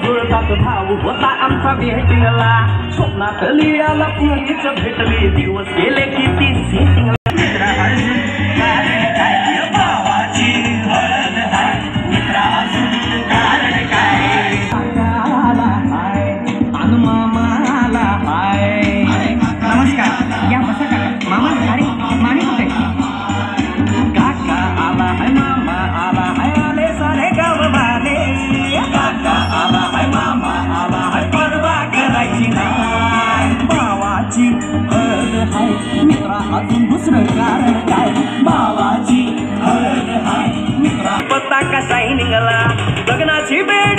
जुळतात भाऊ होता आमचा भेटीला स्वप्नातली आला पुरीच भेटली दिवस गेले किती सेटिंग मित्रा अजून काय भावाची हळद हाय मित्रा अजून कारण काय आला हाय अन मामाला हाय नमस्कार या बसा काका मामा अरे मामी कुठे काका आला हाय मामा आला हाय आले सारे गाव वाले काका आला हाय मामा आला हाय परवा करायची नाही भावाची हळद हाय मित्रा अजून दुसरं कारण काय भावाची हळद हाय मित्रा पत्ता कसाही निघाला लग्नाची वेळ